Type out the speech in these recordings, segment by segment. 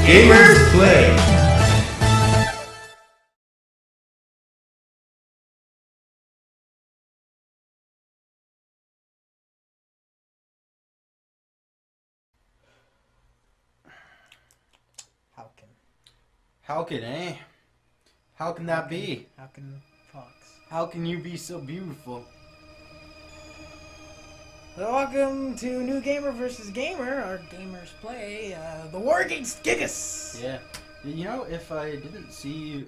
Gamers Play. How can, eh? How can that be? How can Fox? How can you be so beautiful? So welcome to New Gamer vs. Gamer, our Gamers Play, the war against Giygas! Yeah. You know, if I didn't see,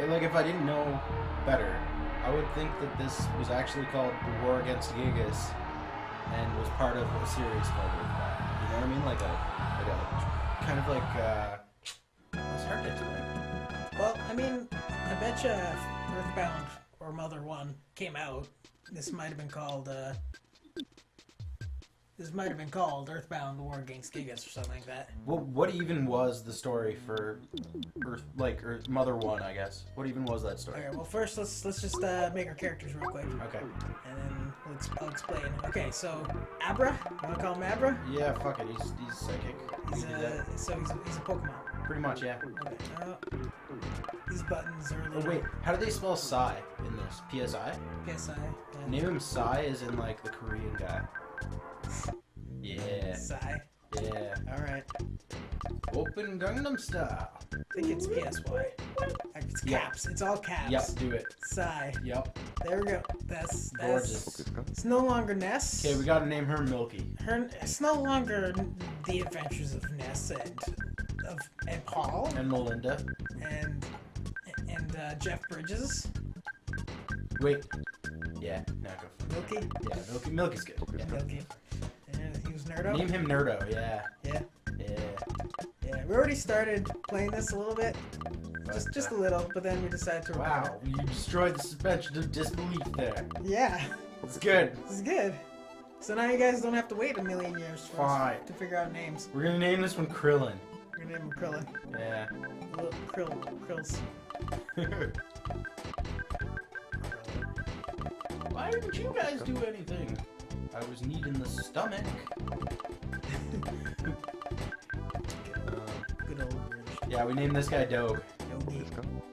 like if I didn't know better, I would think that this was actually called The War Against Giygas and was part of a series called Earthbound. You know what I mean? Like a kind of like, it's hard to explain. Well, I mean, I betcha if Earthbound or Mother 1 came out, this might have been called Earthbound, The War Against Giygas or something like that. Well, what even was the story for Earth Mother 1, I guess? What even was that story? Okay, well first let's just make our characters real quick. Okay. And then I'll explain. Okay, so Abra, you wanna call him Abra? Yeah, fuck it. He's psychic. He's We can do that. he's a Pokemon. Pretty much, yeah. Okay. These buttons are a Oh little wait, how do they spell Psy in this? PSI? PSI. Yeah. Name him Psy as in like the Korean guy. Yeah. Psy. Yeah. Alright. Open Gangnam Style. I think it's PSY. It's caps. It's all caps. Yep, do it. Psy. Yep. There we go. That's Gorgeous. It's no longer Ness. Okay, we gotta name her Milky. It's no longer The Adventures of Ness and Paul And Melinda. and Jeff Bridges. Wait. Yeah, now go for it. Milky. Yeah, Milky. Milky's good. Yeah. Milky. And he was Nerdo. Name him Nerdo, yeah. Yeah. Yeah. Yeah. We already started playing this a little bit. But, Just a little, but then we decided to record wow, you destroyed the suspension of disbelief there. it. Yeah. It's good. This is good. So now you guys don't have to wait a million years for us Fine. to figure out names. We're gonna name this one Krillin. We're gonna name him Krillin. Yeah. Little Krills. Why didn't you guys do anything? I was needing the stomach. Good old British. Yeah, we named this guy Doge. Dogie.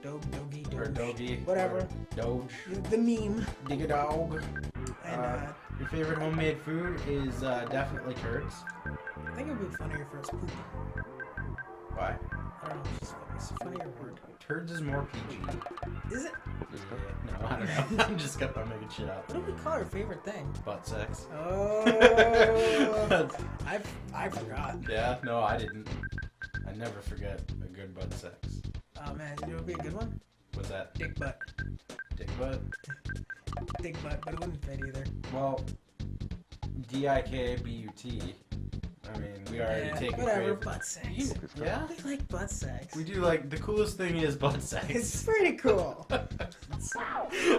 Dogie. Or Dogie. Whatever. Or Doge. The meme. Dig a dog. And Your favorite homemade food is definitely turds. I think it would be funnier for us poop. Why? I don't know. It's a funnier word. Turds is more PG. Is it? Yeah, no, I don't know. I'm just making shit up. What do we call our favorite thing? Butt sex. Oh. I forgot. Yeah, no, I didn't. I never forget a good butt sex. Oh man, you know what would be a good one? What's that? Dick butt. Dick butt? Dick butt, but it wouldn't fit either. Well, DIKBUT. I mean, we already take whatever, it. butt sex. Yeah? We like butt sex. We do like the coolest thing is butt sex. It's pretty cool.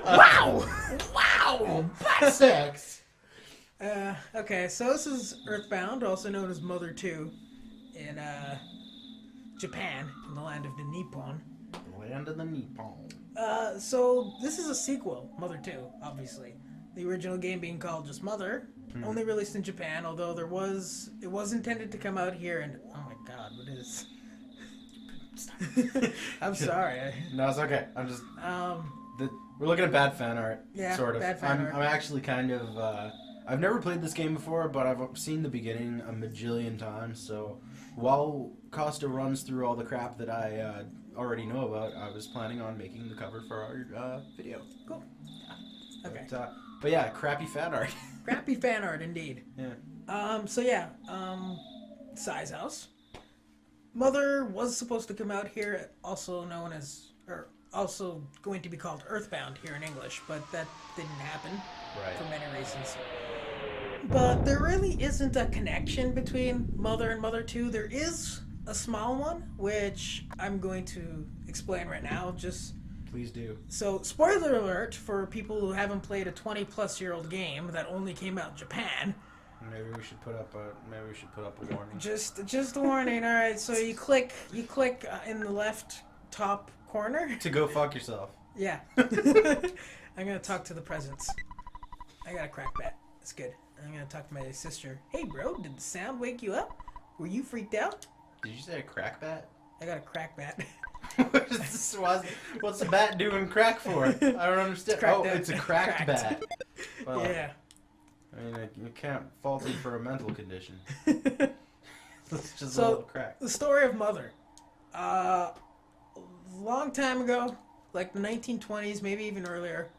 Wow! Wow! Butt sex! Okay, so this is Earthbound, also known as Mother 2, in Japan, in the land of the Nippon. Land of the Nippon. So this is a sequel, Mother 2, obviously. The original game being called just Mother, only released in Japan, although it was intended to come out here, and oh my god, what is... I'm sorry. No, it's okay. I'm just... we're looking at bad fan art, Yeah, sort of. bad fan art. I'm actually kind of... I've never played this game before, but I've seen the beginning a majillion times, so while Costa runs through all the crap that I already know about, I was planning on making the cover for our video. Cool. Okay. But yeah, crappy fan art. Crappy fan art, indeed. Yeah. So yeah, Size House. Mother was supposed to come out here, also known as, or also going to be called Earthbound here in English, but that didn't happen for many reasons. But there really isn't a connection between Mother and Mother 2. There is a small one, which I'm going to explain right now. Just Please do. so, spoiler alert for people who haven't played a 20-plus-year-old game that only came out in Japan. Maybe we should put up a warning. Just a warning. All right. So you click in the left top corner. To go fuck yourself. Yeah. I'm gonna talk to the presents. I got a crack bet. That's good. I'm gonna talk to my sister. Hey, bro, did the sound wake you up? Were you freaked out? Did you say a crack bat? I got a crack bat. What's the bat doing crack for? I don't understand. It's a cracked bat. Well, Yeah. I mean, you can't fault it for a mental condition. It's just a little crack. The story of Mother. Long time ago, like the 1920s, maybe even earlier.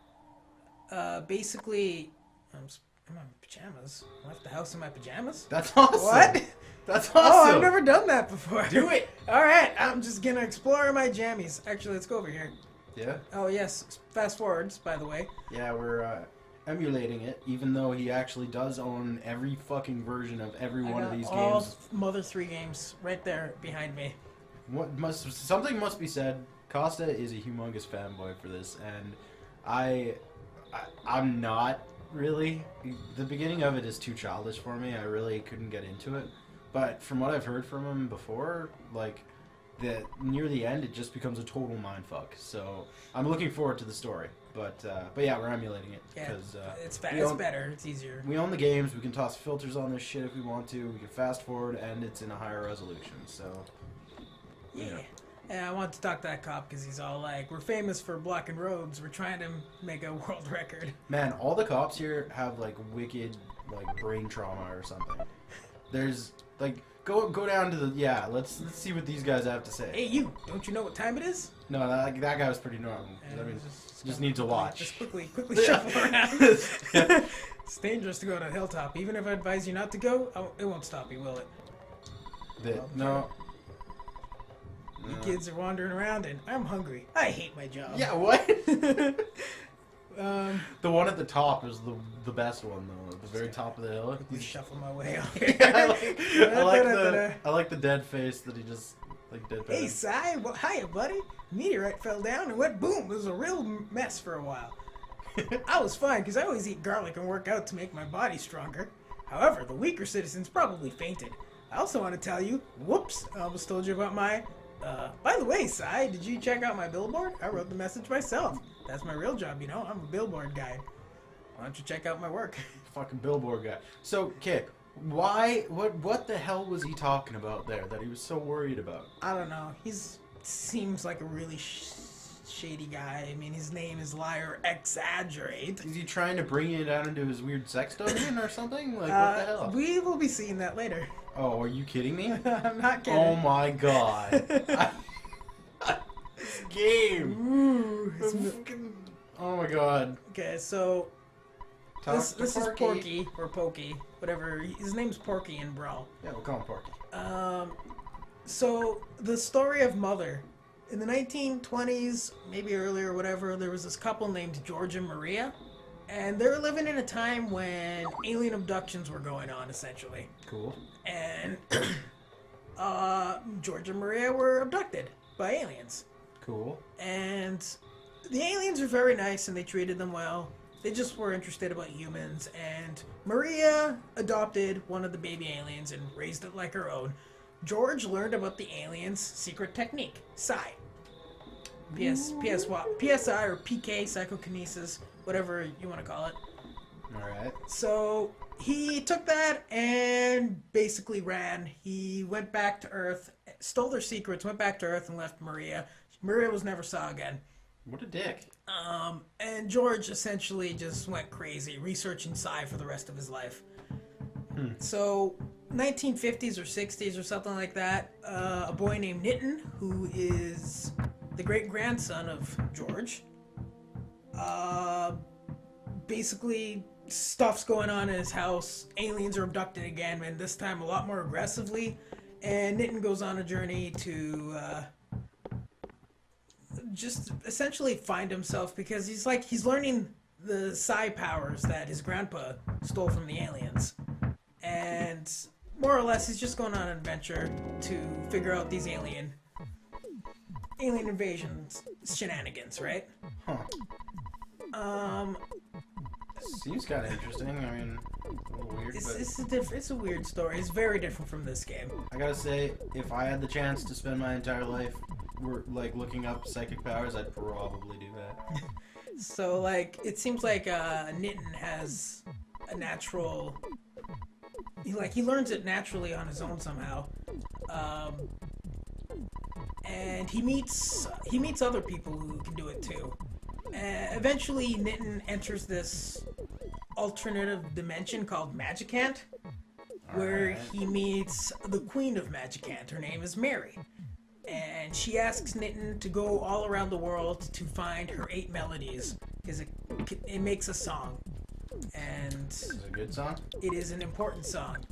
Basically, I'm in my pajamas. I left the house in my pajamas. That's awesome. What? That's awesome. Oh, I've never done that before. Do it. All right, I'm just gonna explore my jammies. Actually, let's go over here. Yeah. Oh yes, fast forwards, by the way. Yeah, we're emulating it, even though he actually does own every fucking version of every one of these all games. Mother 3 games right there behind me. Something must be said. Costa is a humongous fanboy for this, and I'm not really. The beginning of it is too childish for me. I really couldn't get into it. But from what I've heard from him before, like, near the end, it just becomes a total mindfuck. So I'm looking forward to the story. But yeah, we're emulating it because it's better. It's easier. We own the games. We can toss filters on this shit if we want to. We can fast forward, and it's in a higher resolution. So yeah. You know. Yeah, I want to talk to that cop because he's all like, "We're famous for blocking roads. We're trying to make a world record." Man, all the cops here have like wicked like brain trauma or something. There's like go down to the let's see what these guys have to say. Hey, you! Don't you know what time it is? No, that guy was pretty normal. I mean, just need to watch. Just quickly shuffle around. Yeah. It's dangerous to go to a hilltop. Even if I advise you not to go, it won't stop you, will it? No. You kids are wandering around, and I'm hungry. I hate my job. Yeah, what? The one at the top is the best one though. At the very top of the hill. quickly shuffle my way out. I like the dead face that he just like dead. Hey, Cy. Well, hiya, buddy. Meteorite fell down and went boom. It was a real mess for a while. I was fine because I always eat garlic and work out to make my body stronger. However, the weaker citizens probably fainted. I also want to tell you, whoops, I almost told you about my... by the way, Cy, did you check out my billboard? I wrote the message myself. That's my real job, you know? I'm a billboard guy. Why don't you check out my work? Fucking billboard guy. So, okay, why? What the hell was he talking about there that he was so worried about? I don't know. Seems like a really shady guy. I mean, his name is Liar Exaggerate. Is he trying to bring you down into his weird sex dungeon or something? Like, what the hell? We will be seeing that later. Oh, are you kidding me? I'm not kidding. Oh my god. This game. Ooh, Oh my god. okay, so this is Porky, or Pokey, whatever. His name's Porky in Brawl. Yeah, we'll call him Porky. So the story of Mother. In the 1920s, maybe earlier, whatever, there was this couple named George and Maria. And they were living in a time when alien abductions were going on, essentially. Cool. And George and Maria were abducted by aliens. Cool. And the aliens were very nice and they treated them well. They just were interested about humans. And Maria adopted one of the baby aliens and raised it like her own. George learned about the aliens' secret technique, Psi. PSI or PK, psychokinesis, whatever you want to call it. Alright. So he took that and basically ran. He went back to Earth, stole their secrets, went back to Earth and left Maria. Maria was never saw again. What a dick. And George essentially just went crazy, researching Psi for the rest of his life. So, 1950s or 60s or something like that, a boy named Nitin, who is the great-grandson of George, basically stuff's going on in his house, aliens are abducting again, and this time a lot more aggressively, and Nitin goes on a journey to just essentially find himself, because he's learning the psi powers that his grandpa stole from the aliens. And more or less, he's just going on an adventure to figure out these alien invasion shenanigans, right? Huh. Seems kind of interesting. I mean, a little weird, but... It's a weird story. It's very different from this game. I gotta say, if I had the chance to spend my entire life looking up psychic powers, I'd probably do that. So, like, it seems like Nitin has a natural he learns it naturally on his own somehow. And he meets other people who can do it too. Eventually, Nitten enters this alternative dimension called Magicant, where he meets the Queen of Magicant. Her name is Mary. And she asks Nitten to go all around the world to find her 8 melodies, because it makes a song. And Is it a good song? it is an important song.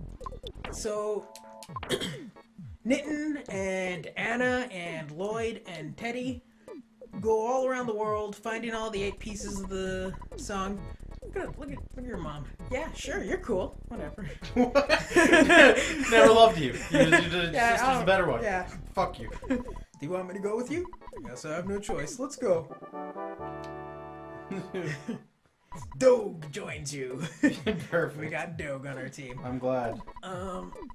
So, Nitten and Anna and Lloyd and Teddy go all around the world finding all the 8 pieces of the song. Look at your mom. Yeah, sure, you're cool. Whatever. Never loved you. Your sister's Yeah, a better one. yeah. Fuck you. Do you want me to go with you? I guess I have no choice. Let's go. Doug joins you. Perfect. We got Doug on our team. I'm glad.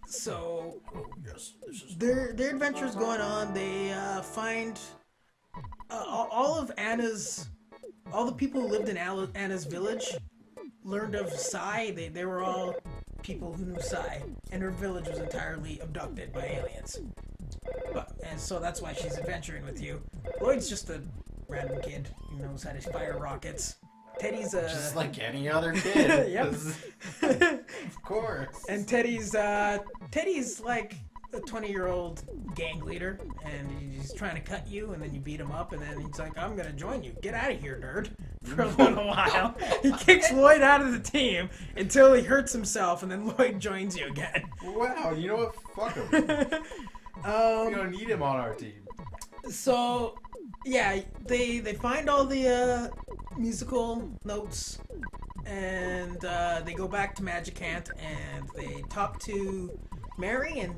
So Yes, this is. their adventures going on. They find all the people who lived in Anna's village learned of Sai. They were all people who knew Sai, and her village was entirely abducted by aliens. And so that's why she's adventuring with you. Lloyd's just a random kid who knows how to fire rockets. Teddy's Just like any other kid. Yep. Of course. And Teddy's like a 20-year-old gang leader, and he's trying to cut you, and then you beat him up, and then he's like, I'm gonna join you. Get out of here, nerd. For a little while. He kicks Lloyd out of the team until he hurts himself, and then Lloyd joins you again. Wow, you know what? Fuck him. We don't need him on our team. So, yeah, they find all the musical notes, and they go back to Magicant, and they talk to Mary and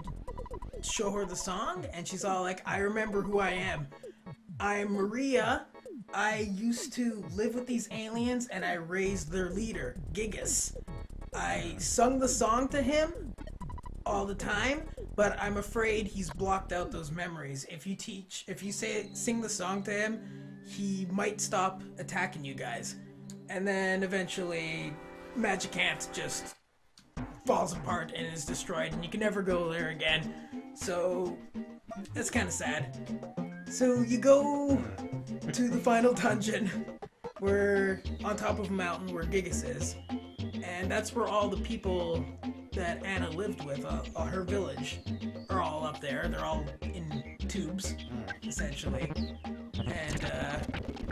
show her the song, and she's all like, I remember who I am. I'm Maria. I used to live with these aliens, and I raised their leader, Giygas. I sung the song to him all the time, but I'm afraid he's blocked out those memories. If you sing the song to him, he might stop attacking you guys. And then eventually Magicant just falls apart and is destroyed, and you can never go there again. So that's kind of sad. So you go to the final dungeon, where on top of a mountain where Giygas is, and that's where all the people that Anna lived with, her village, are all up there. They're all in tubes, essentially. And I'm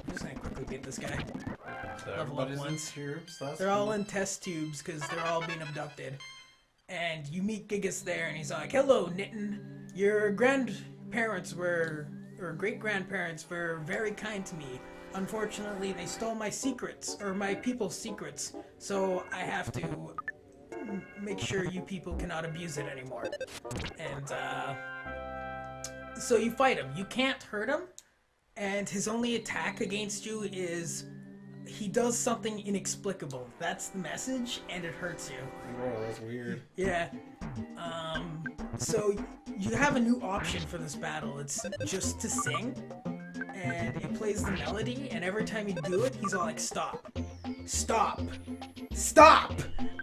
just gonna quickly beat this guy. Level up once. They're all in test tubes because they're all being abducted. And you meet Giygas there, and he's like, "Hello, Nitten. Your grandparents or great-grandparents were very kind to me. Unfortunately, they stole my secrets, or my people's secrets, so I have to make sure you people cannot abuse it anymore." And so you fight him. You can't hurt him, and his only attack against you is he does something inexplicable. That's the message, and it hurts you. Oh, that's weird. Yeah. So you have a new option for this battle. It's just to sing, and it plays the melody, and every time you do it, he's all like, stop, stop, stop,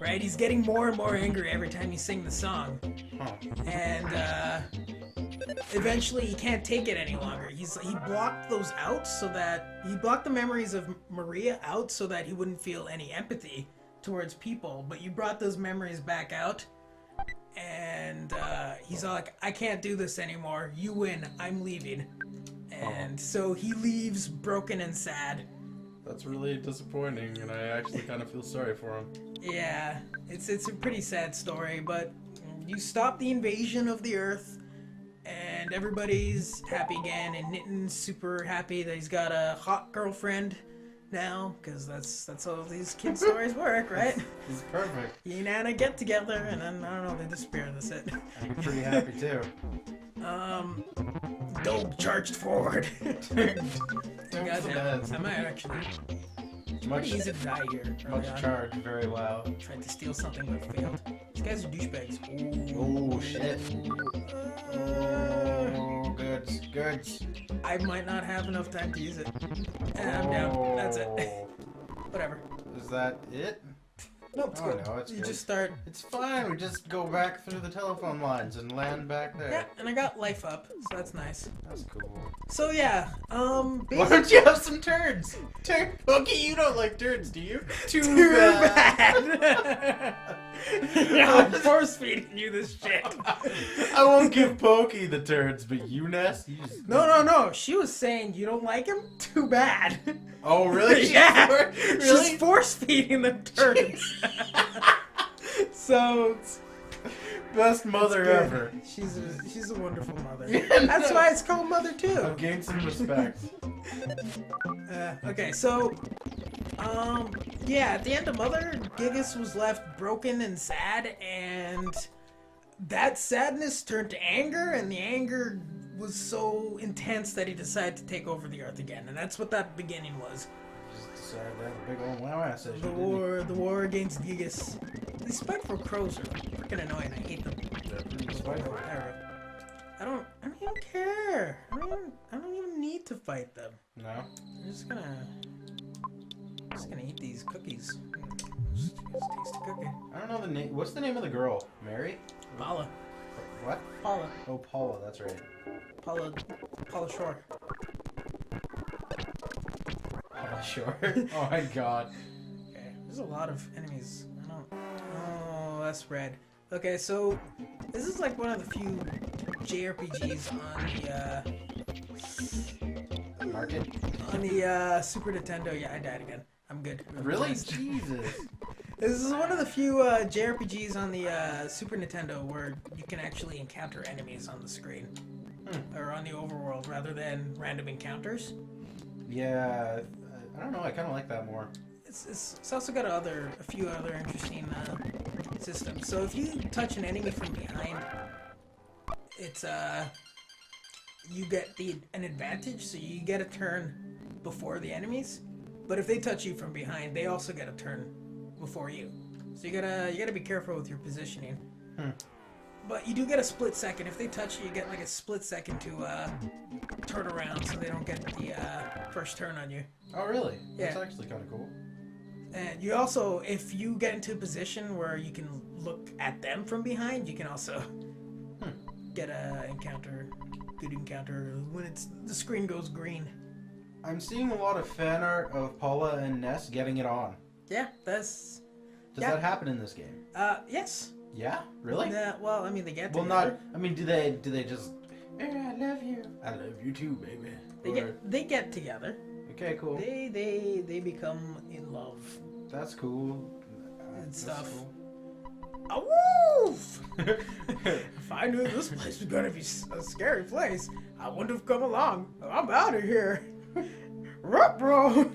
right? He's getting more and more angry every time you sing the song. Huh. And eventually he can't take it any longer. He blocked those out so that he blocked the memories of Maria out so that he wouldn't feel any empathy towards people, but you brought those memories back out, and he's all like, I can't do this anymore. You win. I'm leaving. And so he leaves broken and sad. That's really disappointing, and I actually kind of feel sorry for him. Yeah, it's a pretty sad story, but you stop the invasion of the Earth, and everybody's happy again, and Nitten's super happy that he's got a hot girlfriend now, because that's how these kid stories work, right? This is perfect. He and Anna get together, and then, I don't know, they disappear, and that's it. I'm pretty happy, too. Doug charged forward. Goddamn. I might actually... Much Pretty easy to die here. Much charged very well. Tried to steal something but failed. These guys are douchebags. Oh, shit. Oh, goods. I might not have enough time to use it. And I'm down. That's it. Whatever. Is that it? No, it's Oh, good. no, it's you good. just start. It's fine. We just go back through the telephone lines and land back there. Yeah, and I got life up, so that's nice. That's cool. So yeah, Why don't you have some turds? Okay, you don't like turds, do you? Too bad. Yeah, I'm force feeding you this shit. I won't give Pokey the turds, but you, Ness? You just... No. She was saying you don't like him? Too bad. Oh, really? Yeah. Really? She's force feeding the turds. So Best mother good. ever. She's a wonderful mother. Yeah, That's no. why it's called Mother too. I've gained some respect. Okay, so yeah, at the end of Mother, Giygas was left broken and sad, and that sadness turned to anger, and the anger was so intense that he decided to take over the Earth again, and that's what that beginning was. Just decided to have a big old wow ass session. The war against Giygas. These spiteful crows are freaking annoying. I hate them. They're pretty spiteful. I don't even care. I don't even need to fight them. No? I'm just gonna eat these cookies. Just taste the cookie. I don't know the name. What's the name of the girl? Mary? Paula. What? Paula. Oh, Paula. That's right. Paula Shore. Paula Shore. Oh my god. Okay. There's a lot of enemies. Oh, that's red. Okay, so this is like one of the few JRPGs Market? on the Super Nintendo. Yeah, I died again. I'm good. Really? Jesus. This is one of the few JRPGs on the Super Nintendo where you can actually encounter enemies on the screen. Or on the overworld rather than random encounters. Yeah, I don't know. I kind of like that more. It's also got a few other interesting systems. So if you touch an enemy from behind, it's you get an advantage. So you get a turn before the enemies. But if they touch you from behind, they also get a turn before you. So you gotta be careful with your positioning. But you do get a split second. If they touch you, you get like a split second to turn around so they don't get the first turn on you. Oh, really? Yeah. That's actually kind of cool. And you also, if you get into a position where you can look at them from behind, you can also get a good encounter when the screen goes green. I'm seeing a lot of fan art of Paula and Ness getting it on. Yeah, Does that happen in this game? Yes. Yeah? Really? Well, I mean, they get Well, together. not. I mean, do they just? I love you. I love you too, baby. They get together. Okay, cool. They become in love That's cool. and That's stuff. cool. Woof! If I knew this place was gonna be a scary place, I wouldn't have come along. I'm out of here. Ruh-roh!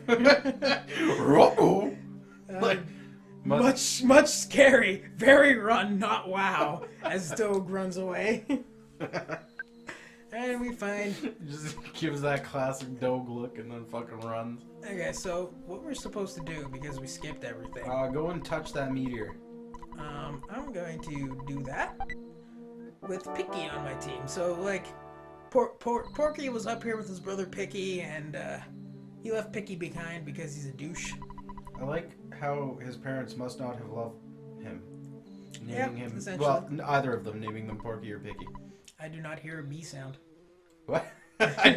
Ruh-roh. Like, much scary. Very run, not wow. As Doug runs away. And we find... Just gives that classic dog look and then fucking runs. Okay, so what we're supposed to do, because we skipped everything. Go and touch that meteor. I'm going to do that with Picky on my team. So, like, Porky was up here with his brother Picky, and he left Picky behind because he's a douche. I like how his parents must not have loved him. Naming him... essentially. Well, either of them, naming them Porky or Picky. I do not hear a bee sound. What?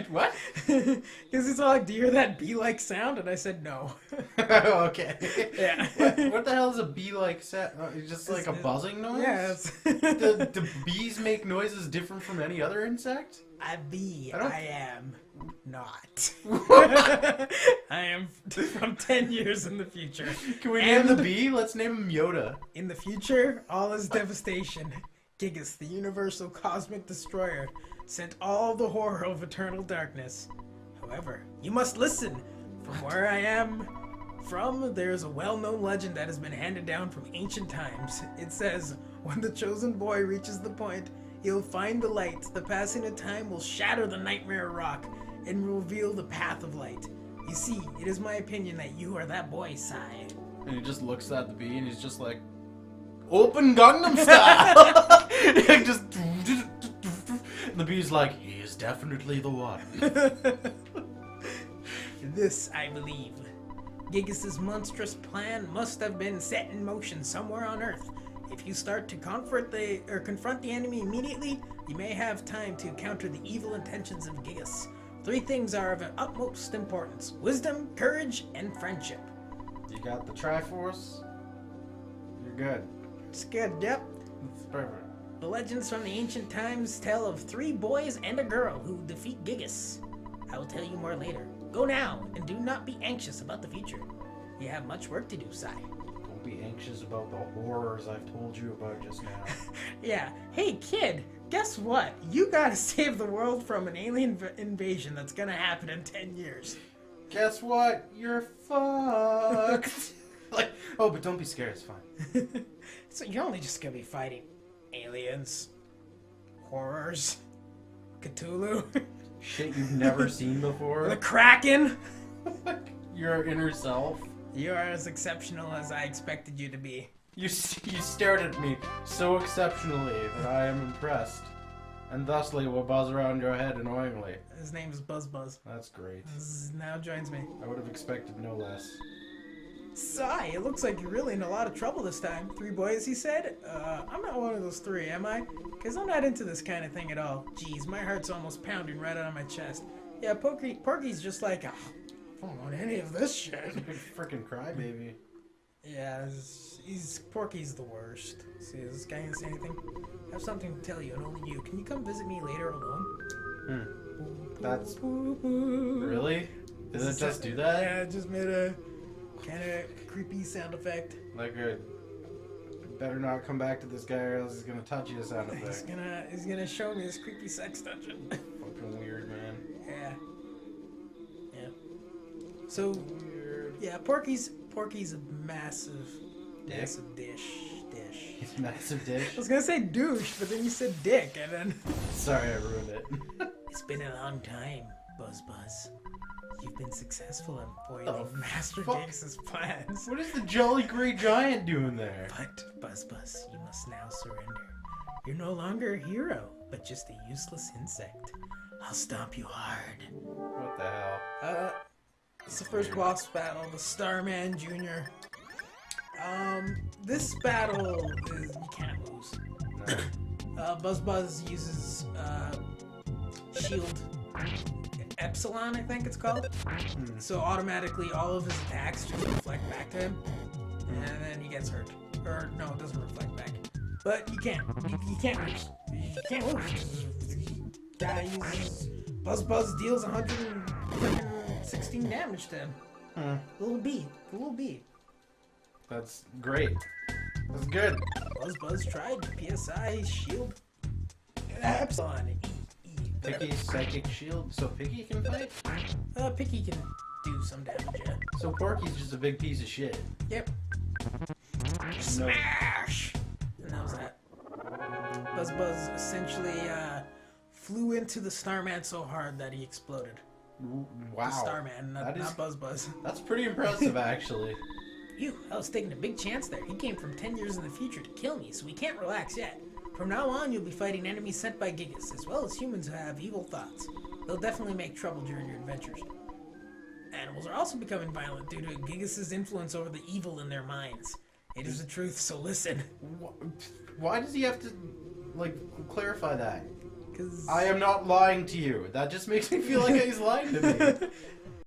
What? Because it's all like, do you hear that bee-like sound? And I said no. Okay. Yeah. What the hell is a bee-like sound? It's just like a buzzing noise? Yes. Do bees make noises different from any other insect? A bee. I am not. I am from 10 years in the future. Can we name the bee? Let's name him Yoda. In the future, all is devastation. Giygas, the universal cosmic destroyer, sent all the horror of eternal darkness. However, you must listen. From where I am from, there is a well-known legend that has been handed down from ancient times. It says, when the chosen boy reaches the point, he'll find the light. The passing of time will shatter the nightmare rock and reveal the path of light. You see, it is my opinion that you are that boy, Sai. And he just looks at the bee and he's just like, open Gangnam Style! Just... And the bee's like, he is definitely the one. This, I believe, Giygas' monstrous plan must have been set in motion somewhere on Earth. If you start to confront the enemy immediately, you may have time to counter the evil intentions of Giygas. 3 things are of utmost importance: wisdom, courage, and friendship. You got the Triforce. You're good. It's good, yep. It's perfect. The legends from the ancient times tell of 3 boys and a girl who defeat Giygas. I will tell you more later. Go now, and do not be anxious about the future. You have much work to do, Sai. Don't be anxious about the horrors I've told you about just now. Yeah. Hey, kid, guess what? You gotta save the world from an alien invasion that's gonna happen in 10 years. Guess what? You're fucked. Like, oh, but don't be scared. It's fine. So you're only just gonna be fighting aliens, horrors, Cthulhu, Shit you've never seen the before. Kraken. Your inner self. You are as exceptional as I expected you to be. You stared at me so exceptionally that I am impressed, and thusly will buzz around your head annoyingly. His name is Buzz Buzz. That's great. Now joins me. I would have expected no less. Sai, it looks like you're really in a lot of trouble this time. 3 boys, he said? I'm not one of those 3, am I? Because I'm not into this kind of thing at all. Jeez, my heart's almost pounding right out of my chest. Yeah, Porky's just like, I don't want any of this shit. Big freaking crybaby. Yeah, Porky's the worst. See, is this guy gonna say anything? I have something to tell you, and only you. Can you come visit me later alone? That's... Really? Did it just do that? Yeah, it just made a kind of creepy sound effect. Like a... Better not come back to this guy or else he's gonna touch you sound effect. He's gonna show me this creepy sex dungeon. Fucking weird, man. Yeah. Yeah. So, Weird. yeah, Porky's a massive dish. He's a massive dish. I was gonna say douche, but then you said dick, and then... Sorry, I ruined it. It's been a long time, Buzz Buzz. You've been successful in foiling Master fuck? Giygas' plans. What is the Jolly Grey Giant doing there? But, Buzz Buzz, you must now surrender. You're no longer a hero, but just a useless insect. I'll stomp you hard. What the hell? It's the first boss battle, the Starman Jr. This battle is... you can't lose. No. Buzz Buzz uses, shield Epsilon, I think it's called. So automatically all of his attacks just reflect back to him, and then he gets hurt. Or no, it doesn't reflect back. But you can't lose. You can't lose. Guy uses Buzz deals 116 damage to him. Little B. That's great. That's good. Buzz tried PSI shield Epsilon. Picky's psychic shield, so Picky can fight? Picky can do some damage, yeah. So Porky's just a big piece of shit. Yep. Smash! And that was that. Buzz essentially flew into the Starman so hard that he exploded. Wow. The Starman, not Buzz. That's pretty impressive, actually. I was taking a big chance there. He came from 10 years in the future to kill me, so we can't relax yet. From now on, you'll be fighting enemies sent by Giygas, as well as humans who have evil thoughts. They'll definitely make trouble during your adventures. Animals are also becoming violent due to Giygas' influence over the evil in their minds. It is the truth, so listen. Why does he have to, like, clarify that? Because I am not lying to you. That just makes me feel like he's lying to me.